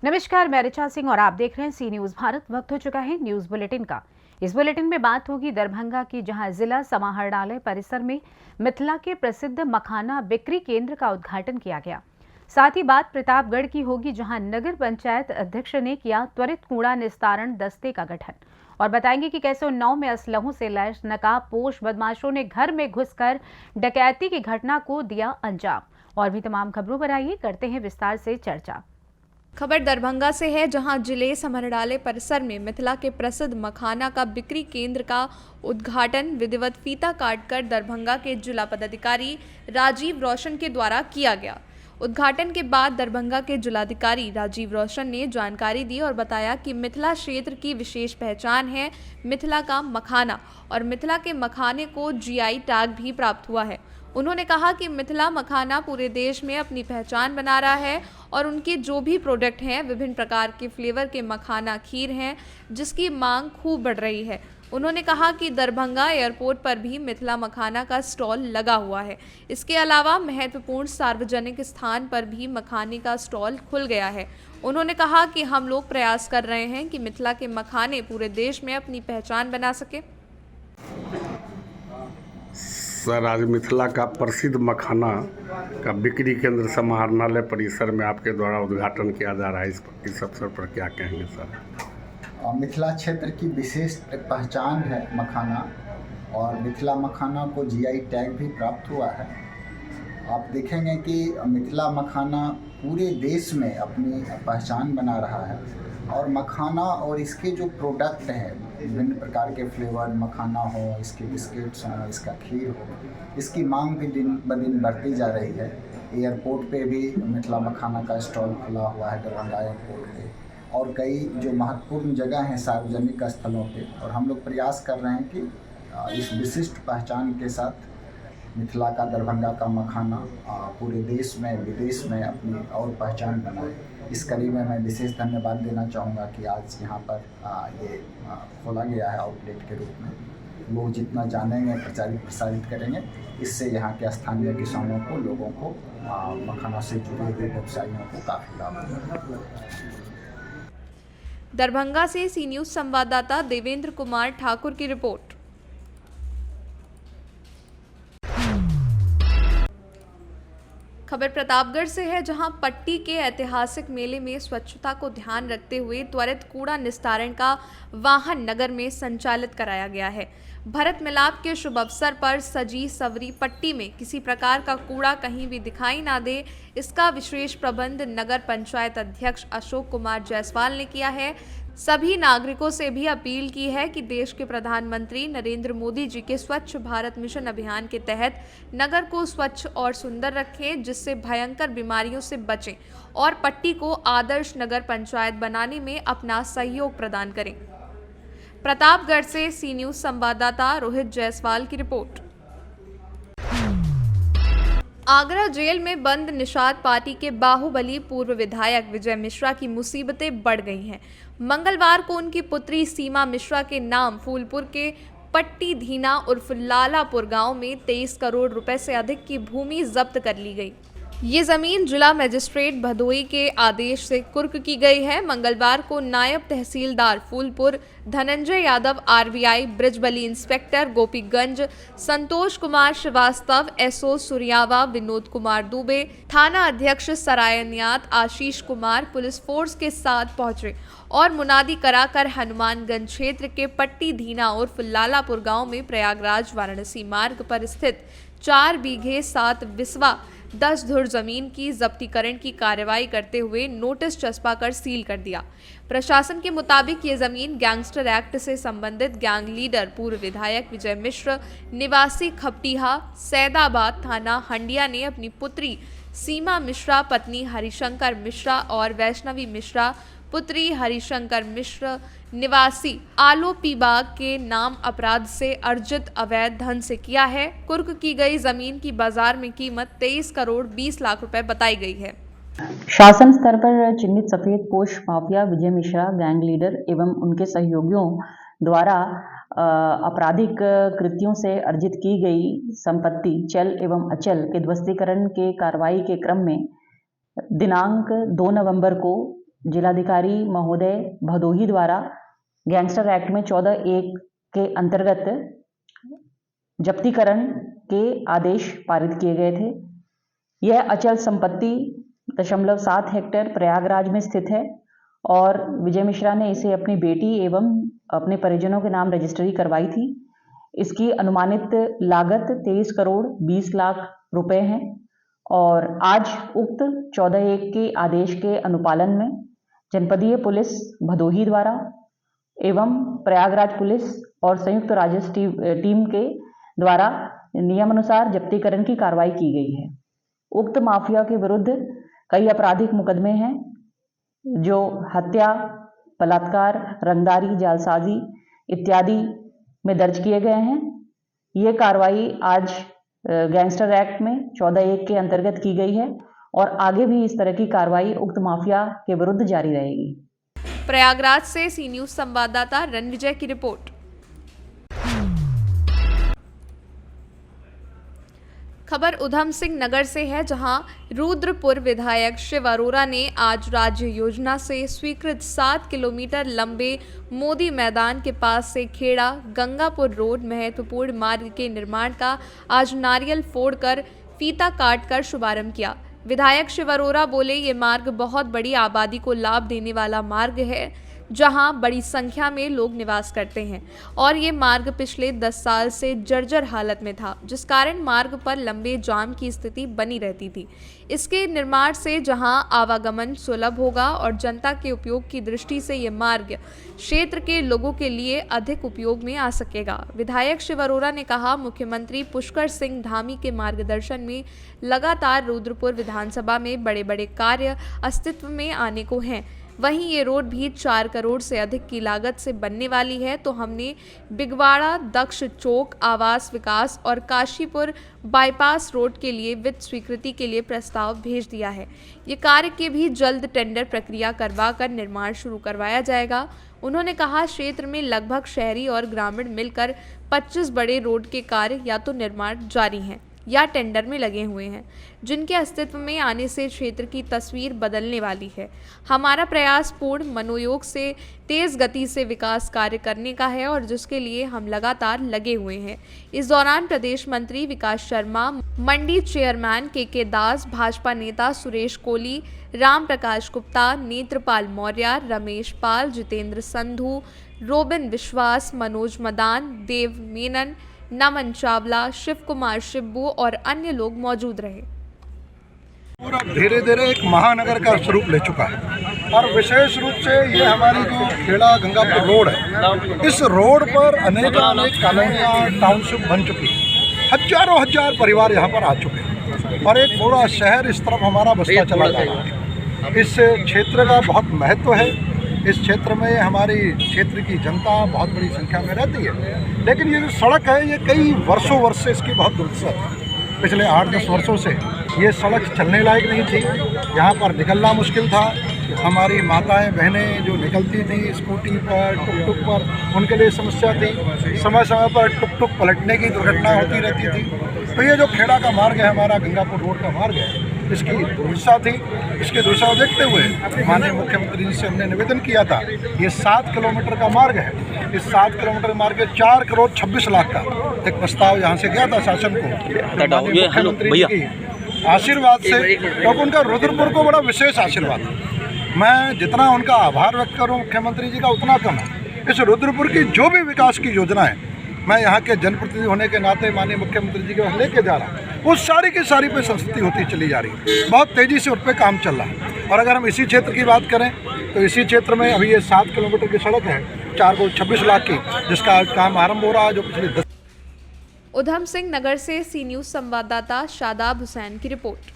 नमस्कार, मैं ऋचा सिंह और आप देख रहे हैं सी न्यूज भारत। वक्त हो चुका है न्यूज बुलेटिन का। इस बुलेटिन में बात होगी दरभंगा की, जहां जिला समाहरणालय परिसर में मिथिला के प्रसिद्ध मखाना बिक्री केंद्र का उद्घाटन किया गया। साथ ही बात प्रतापगढ़ की होगी, जहां नगर पंचायत अध्यक्ष ने किया त्वरित कूड़ा निस्तारण दस्ते का गठन। और बताएंगे कि कैसे उन्नाव में असलहों से लैस नकाबपोश बदमाशों ने घर में घुसकर डकैती की घटना को दिया अंजाम। और भी तमाम खबरों पर आइए करते हैं विस्तार से चर्चा। खबर दरभंगा से है, जहां जिले समाहरणालय परिसर में मिथिला के प्रसिद्ध मखाना का बिक्री केंद्र का उद्घाटन विधिवत फीता काटकर दरभंगा के जिला पदाधिकारी राजीव रोशन के द्वारा किया गया। उद्घाटन के बाद दरभंगा के जिलाधिकारी राजीव रोशन ने जानकारी दी और बताया कि मिथिला क्षेत्र की विशेष पहचान है मिथिला का मखाना, और मिथिला के मखाने को जीआई टैग भी प्राप्त हुआ है। उन्होंने कहा कि मिथिला मखाना पूरे देश में अपनी पहचान बना रहा है और उनके जो भी प्रोडक्ट हैं, विभिन्न प्रकार के फ्लेवर के मखाना खीर हैं, जिसकी मांग खूब बढ़ रही है। उन्होंने कहा कि दरभंगा एयरपोर्ट पर भी मिथिला मखाना का स्टॉल लगा हुआ है। इसके अलावा महत्वपूर्ण सार्वजनिक स्थान पर भी मखाने का स्टॉल खुल गया है। उन्होंने कहा कि हम लोग प्रयास कर रहे हैं कि मिथिला के मखाने पूरे देश में अपनी पहचान बना सके। सर, आज मिथिला का प्रसिद्ध मखाना का बिक्री केंद्र समाहरणालय परिसर में आपके द्वारा उद्घाटन किया जा रहा है। इस अवसर पर क्या कहेंगे सर? मिथिला क्षेत्र की विशेष पहचान है मखाना, और मिथिला मखाना को जीआई टैग भी प्राप्त हुआ है। आप देखेंगे कि मिथिला मखाना पूरे देश में अपनी पहचान बना रहा है, और मखाना और इसके जो प्रोडक्ट हैं, विभिन्न प्रकार के फ्लेवर मखाना हो, इसके बिस्किट्स हों, इसका खीर हो, इसकी मांग भी दिन ब दिन बढ़ती जा रही है। एयरपोर्ट पे भी मिथिला मखाना का स्टॉल खुला हुआ है, दरभंगा एयरपोर्ट पे, और कई जो महत्वपूर्ण जगह हैं सार्वजनिक स्थलों पे। और हम लोग प्रयास कर रहे हैं कि इस विशिष्ट पहचान के साथ मिथिला का, दरभंगा का मखाना पूरे देश में विदेश में अपनी और पहचान बनाए। इस कड़ी में मैं विशेष धन्यवाद देना चाहूँगा कि आज यहाँ पर ये खोला गया है आउटलेट के रूप में। लोग जितना जानेंगे, प्रसारित करेंगे, इससे यहाँ के स्थानीय किसानों को, लोगों को, मखाना से जुड़े हुए व्यवसायियों को काफ़ी लाभ होगा। दरभंगा से सी न्यूज संवाददाता देवेंद्र कुमार ठाकुर की रिपोर्ट। खबर प्रतापगढ़ से है, जहां पट्टी के ऐतिहासिक मेले में स्वच्छता को ध्यान रखते हुए त्वरित कूड़ा निस्तारण का वाहन नगर में संचालित कराया गया है। भरत मिलाप के शुभ अवसर पर सजी सवरी पट्टी में किसी प्रकार का कूड़ा कहीं भी दिखाई ना दे, इसका विशेष प्रबंध नगर पंचायत अध्यक्ष अशोक कुमार जायसवाल ने किया है। सभी नागरिकों से भी अपील की है कि देश के प्रधानमंत्री नरेंद्र मोदी जी के स्वच्छ भारत मिशन अभियान के तहत नगर को स्वच्छ और सुंदर रखें, जिससे भयंकर बीमारियों से बचें और पट्टी को आदर्श नगर पंचायत बनाने में अपना सहयोग प्रदान करें। प्रतापगढ़ से सी न्यूज संवाददाता रोहित जायसवाल की रिपोर्ट। आगरा जेल में बंद निषाद पार्टी के बाहुबली पूर्व विधायक विजय मिश्रा की मुसीबतें बढ़ गई हैं। मंगलवार को उनकी पुत्री सीमा मिश्रा के नाम फूलपुर के पट्टी धीना उर्फ लालापुर गांव में 23 करोड़ रुपए से अधिक की भूमि जब्त कर ली गई। ये जमीन जिला मजिस्ट्रेट भदोई के आदेश से कुर्क की गई है। मंगलवार को नायब तहसीलदार Phulpur Dhananjay Yadav, RBI बृजबली inspector Gopiganj Santosh Kumar Srivastava, SO Suriyawan Vinod Kumar Dubey, थाना अध्यक्ष सरायनियात आशीष कुमार पुलिस फोर्स के साथ पहुंचे और मुनादी कराकर हनुमानगंज क्षेत्र के पट्टी धीना उर्फ लालापुर गांव में प्रयागराज वाराणसी मार्ग पर स्थित 4 बीघे 7 बिस्वा 10 धुर जमीन की जब्तीकरण की कार्रवाई करते हुए नोटिस चस्पा कर सील कर दिया। प्रशासन के मुताबिक ये जमीन गैंगस्टर एक्ट से संबंधित गैंग लीडर पूर्व विधायक विजय मिश्र निवासी खपटीहा सैदाबाद थाना हंडिया ने अपनी पुत्री सीमा मिश्रा, पत्नी हरिशंकर मिश्रा और वैष्णवी मिश्रा पुत्री हरिशंकर मिश्र निवासी आलोपीबाग के नाम अपराध से अर्जित अवैध धन से किया है। कुर्क की गई जमीन की बाजार में कीमत 23 करोड़ 20 लाख रुपए बताई गई है। शासन स्तर पर चिन्हित सफेद पोश mafia Vijay Mishra, gang leader एवं उनके सहयोगियों द्वारा आपराधिक कृत्यों से अर्जित की गई संपत्ति चल एवं अचल के ध्वस्तीकरण के कार्रवाई के क्रम में दिनांक 2 नवंबर को जिलाधिकारी महोदय भदोही द्वारा गैंगस्टर एक्ट में 14(1) के अंतर्गत जब्तीकरण के आदेश पारित किए गए थे। यह अचल संपत्ति 0.7 हेक्टेयर प्रयागराज में स्थित है और विजय मिश्रा ने इसे अपनी बेटी एवं अपने परिजनों के नाम रजिस्ट्री करवाई थी। इसकी अनुमानित लागत 23 करोड़ 20 लाख रुपए है और आज उक्त 14(1) के आदेश के अनुपालन में जनपदीय पुलिस भदोही द्वारा एवं प्रयागराज पुलिस और संयुक्त राजस्व टीम के द्वारा नियमानुसार जब्तीकरण की कार्रवाई की गई है। उक्त माफिया के विरुद्ध कई आपराधिक मुकदमे हैं जो हत्या, बलात्कार, रंगदारी, जालसाजी इत्यादि में दर्ज किए गए हैं। ये कार्रवाई आज गैंगस्टर एक्ट में 14(1) के अंतर्गत की गई है और आगे भी इस तरह की कार्रवाई उक्त माफिया के विरुद्ध जारी रहेगी। प्रयागराज से सी न्यूज संवाददाता रणविजय की रिपोर्ट। खबर उधम सिंह नगर से है, जहां रुद्रपुर विधायक शिव अरोरा ने आज राज्य योजना से स्वीकृत 7 किलोमीटर लंबे मोदी मैदान के पास से खेड़ा गंगापुर रोड महत्वपूर्ण मार्ग के निर्माण का आज नारियल फोड़कर फीता काटकर शुभारंभ किया। विधायक शिव अरोरा बोले, ये मार्ग बहुत बड़ी आबादी को लाभ देने वाला मार्ग है, जहां बड़ी संख्या में लोग निवास करते हैं और ये मार्ग पिछले 10 साल से जर्जर हालत में था, जिस कारण मार्ग पर लंबे जाम की स्थिति बनी रहती थी। इसके निर्माण से जहां आवागमन सुलभ होगा और जनता के उपयोग की दृष्टि से ये मार्ग क्षेत्र के लोगों के लिए अधिक उपयोग में आ सकेगा। विधायक शिव अरोरा ने कहा, मुख्यमंत्री पुष्कर सिंह धामी के मार्गदर्शन में लगातार रुद्रपुर विधानसभा में बड़े बड़े कार्य अस्तित्व में आने को हैं। वहीं ये रोड भी 4 करोड़ से अधिक की लागत से बनने वाली है, तो हमने बिगवाड़ा, दक्ष चौक, आवास विकास और काशीपुर बाईपास रोड के लिए वित्त स्वीकृति के लिए प्रस्ताव भेज दिया है। ये कार्य के भी जल्द टेंडर प्रक्रिया करवाकर निर्माण शुरू करवाया जाएगा। उन्होंने कहा, क्षेत्र में लगभग शहरी और ग्रामीण मिलकर 25 बड़े रोड के कार्य या तो निर्माण जारी हैं या टेंडर में लगे हुए हैं, जिनके अस्तित्व में आने से क्षेत्र की तस्वीर बदलने वाली है। हमारा प्रयास पूर्ण मनोयोग से तेज गति से विकास कार्य करने का है और जिसके लिए हम लगातार लगे हुए हैं। इस दौरान प्रदेश मंत्री विकास शर्मा, मंडी चेयरमैन के दास, भाजपा नेता सुरेश कोली, राम प्रकाश गुप्ता, नेत्रपाल मौर्य, रमेश पाल, जितेंद्र संधू, रोबिन विश्वास, मनोज मदान, देव मेनन, नमन चावला, शिव कुमार शिब्बू और अन्य लोग मौजूद रहे। पूरा धीरे धीरे एक महानगर का स्वरूप ले चुका है और विशेष रूप से ये हमारी जो खेड़ा गंगापुर रोड है, इस रोड पर अनेक कॉलोनियाँ, टाउनशिप बन चुकी है। हजारों हजार परिवार यहाँ पर आ चुके हैं और एक पूरा शहर इस तरफ हमारा बसता चला जा रहा है। इस क्षेत्र का बहुत महत्व है। इस क्षेत्र में हमारी क्षेत्र की जनता बहुत बड़ी संख्या में रहती है, लेकिन ये जो सड़क है ये कई वर्षों वर्ष से इसकी बहुत दुर्दशा है। पिछले 8-10 वर्षों से ये सड़क चलने लायक नहीं थी, यहाँ पर निकलना मुश्किल था। हमारी माताएं बहनें जो निकलती थी स्कूटी पर, टुक पर, उनके लिए समस्या थी। समय समय पर टुक पलटने की दुर्घटना होती रहती थी। तो ये जो खेड़ा का मार्ग है, हमारा गंगापुर रोड का मार्ग है, इसकी दुर्दशा थी। इसके दुर्दशा को देखते हुए माननीय मुख्यमंत्री जी से हमने निवेदन किया था, ये 7 किलोमीटर का मार्ग है। इस 7 किलोमीटर मार्ग के 4 करोड़ 26 लाख का एक प्रस्ताव यहाँ से गया था शासन को। माननीय मुख्यमंत्री जी की आशीर्वाद से, क्योंकि उनका रुद्रपुर को बड़ा विशेष आशीर्वाद है। मैं जितना उनका आभार व्यक्त करूँ मुख्यमंत्री जी का उतना कम है। इस रुद्रपुर की जो भी विकास की योजना है, मैं यहाँ के जनप्रतिनिधि होने के नाते माननीय मुख्यमंत्री जी को लेके जा रहा हूँ, वो सारी की सारी पे संस्तुति होती चली जा रही है। बहुत तेज़ी से उस पर काम चल रहा है। और अगर हम इसी क्षेत्र की बात करें तो इसी क्षेत्र में अभी ये 7 किलोमीटर की सड़क है 4 करोड़ 26 लाख की, जिसका काम आरंभ हो रहा है, जो पिछले 10। उधम सिंह नगर से सी न्यूज संवाददाता शादाब हुसैन की रिपोर्ट।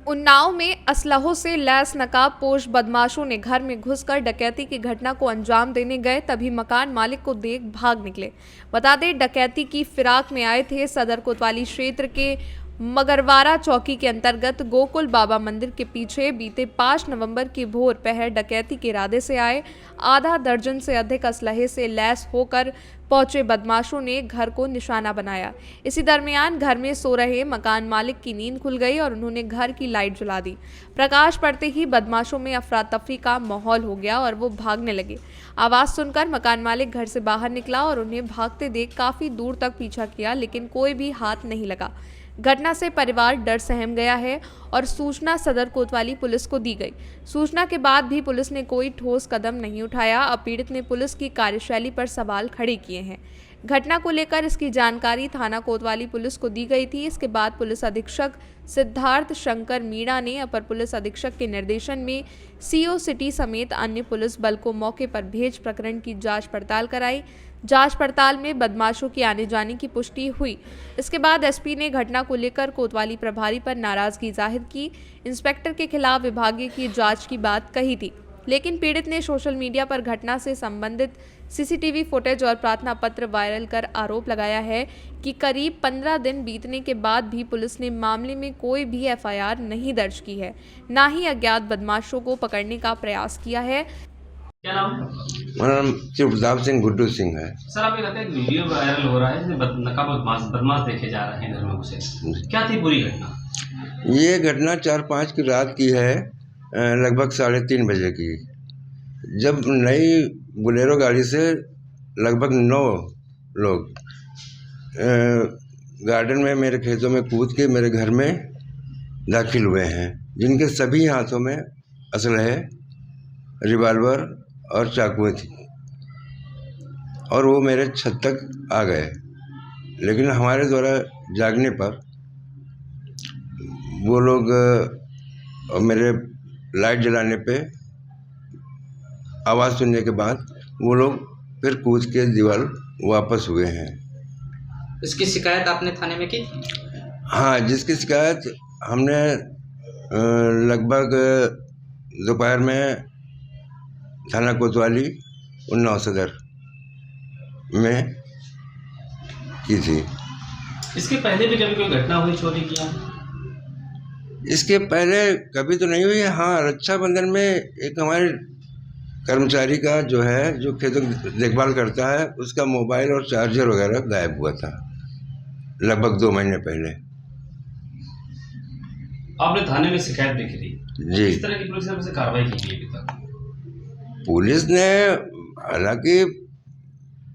उन्नाव में असलहों से लैस नकाबपोश बदमाशों ने घर में घुसकर डकैती की घटना को अंजाम देने गए, तभी मकान मालिक को देख भाग निकले। बता दें, डकैती की फिराक में आए थे। सदर कोतवाली क्षेत्र के मगरवारा चौकी के अंतर्गत गोकुल बाबा मंदिर के पीछे बीते 5 नवंबर की भोर पहर डकैती के इरादे से आए आधा दर्जन से अधिक असलहे से लैस होकर पहुंचे बदमाशों ने घर को निशाना बनाया। इसी दरमियान घर में सो रहे मकान मालिक की नींद खुल गई और उन्होंने घर की लाइट जला दी। प्रकाश पड़ते ही बदमाशों में अफरा तफरी का माहौल हो गया और वो भागने लगे। आवाज सुनकर मकान मालिक घर से बाहर निकला और उन्हें भागते देख काफी दूर तक पीछा किया, लेकिन कोई भी हाथ नहीं लगा। घटना से परिवार डर सहम गया है और सूचना सदर कोतवाली पुलिस को दी गई। सूचना के बाद भी पुलिस ने कोई ठोस कदम नहीं उठाया। अब पीड़ित ने पुलिस की कार्यशैली पर सवाल खड़े किए हैं। घटना को लेकर इसकी जानकारी थाना कोतवाली पुलिस को दी गई थी। इसके बाद पुलिस अधीक्षक सिद्धार्थ शंकर मीणा ने अपर पुलिस अधीक्षक के निर्देशन में सीओ सिटी समेत अन्य पुलिस बल को मौके पर भेज प्रकरण की जांच पड़ताल कराई। जांच पड़ताल में बदमाशों की आने जाने की पुष्टि हुई। इसके बाद एसपी ने घटना को लेकर कोतवाली प्रभारी पर नाराजगी जाहिर की। इंस्पेक्टर के खिलाफ विभागीय की जांच की बात कही थी, लेकिन पीड़ित ने सोशल मीडिया पर घटना से संबंधित सीसीटीवी फुटेज और प्रार्थना पत्र वायरल कर आरोप लगाया है कि करीब 15 दिन बीतने के बाद भी पुलिस ने मामले में कोई भी एफआईआर नहीं दर्ज की है, ना ही अज्ञात बदमाशों को पकड़ने का प्रयास किया है। क्या नाम? मेरा नाम शिवप्रताप सिंह गुड्डू सिंह है। सर, आप ये कहते हैं एक वीडियो वायरल हो रहा है जिसमें नकाब बदमाश देखे जा रहे हैं घर में घुसे। क्या थी पूरी घटना? ये घटना 4-5 की रात की है, लगभग 3:30 बजे की, जब नई बोलेरो गाड़ी से लगभग 9 लोग गार्डन में मेरे खेतों में कूद के मेरे घर में दाखिल हुए हैं, जिनके सभी हाथों में असलहे, रिवाल्वर और चाकुएं थी और वो मेरे छत तक आ गए। लेकिन हमारे द्वारा जागने पर वो लोग और मेरे लाइट जलाने पे आवाज़ सुनने के बाद वो लोग फिर कूद के दीवार वापस हुए हैं। इसकी शिकायत आपने थाने में की थी? हाँ, जिसकी शिकायत हमने लगभग दोपहर में थाना कोतवाली उन्नाव सदर में की थी। इसके पहले भी कभी कोई घटना हुई चोरी की? इसके पहले कभी तो नहीं हुई है। हाँ, रक्षाबंधन में एक हमारे कर्मचारी का जो है, जो खेतों की देखभाल करता है, उसका मोबाइल और चार्जर वगैरह गायब हुआ था लगभग 2 महीने पहले। आपने थाने में शिकायत भी की थी जी। इस तरह की पुलिस ने वैसे कार्रवाई की है अभी तक? पुलिस ने, हालांकि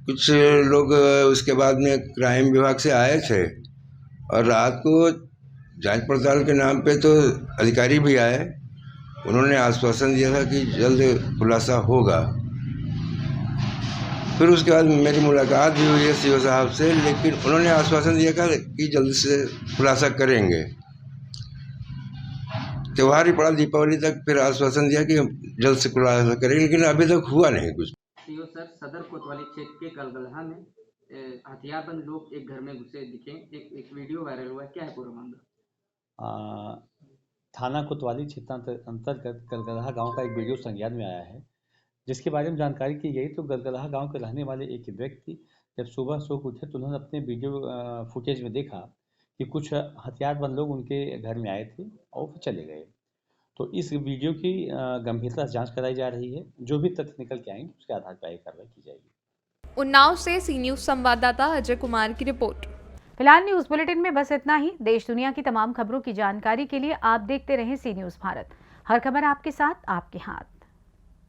कुछ लोग उसके बाद में क्राइम विभाग से आए थे और रात को जांच पड़ताल के नाम पे तो अधिकारी भी आए। उन्होंने आश्वासन दिया था कि जल्द खुलासा होगा। फिर उसके बाद मेरी मुलाकात भी हुई है सीओ साहब से, लेकिन उन्होंने आश्वासन दिया था कि जल्द से खुलासा करेंगे। त्यौहार ही पड़ा दीपावली तक, फिर आश्वासन दिया कि जल्द से खुलासा करेंगे, लेकिन अभी तक हुआ नहीं कुछ। सीओ सर, सदर कोतवाली क्षेत्र के गलगलहा में हथियारबंद लोग एक घर में घुसे दिखे। एक वीडियो वायरल हुआ है, क्या है पूरा मामला? थाना कोतवाली क्षेत्र अंतर्गत गलगलहा गांव का एक वीडियो संज्ञान में आया है, जिसके बारे में जानकारी की गई। तो गलगलहा गांव के रहने वाले एक व्यक्ति जब सुबह सो के उठे तो उन्होंने अपने वीडियो फुटेज में देखा कि कुछ हथियारबंद लोग उनके घर में आए थे और फिर चले गए। तो इस वीडियो की गंभीरता से जांच कराई जा रही है। जो भी तथ्य निकल के आएंगे उसके आधार पर कार्रवाई की जाएगी। उन्नाव से सी न्यूज संवाददाता अजय कुमार की रिपोर्ट। फिलहाल न्यूज बुलेटिन में बस इतना ही। देश दुनिया की तमाम खबरों की जानकारी के लिए आप देखते रहें सी न्यूज भारत। हर खबर आपके साथ, आपके हाथ।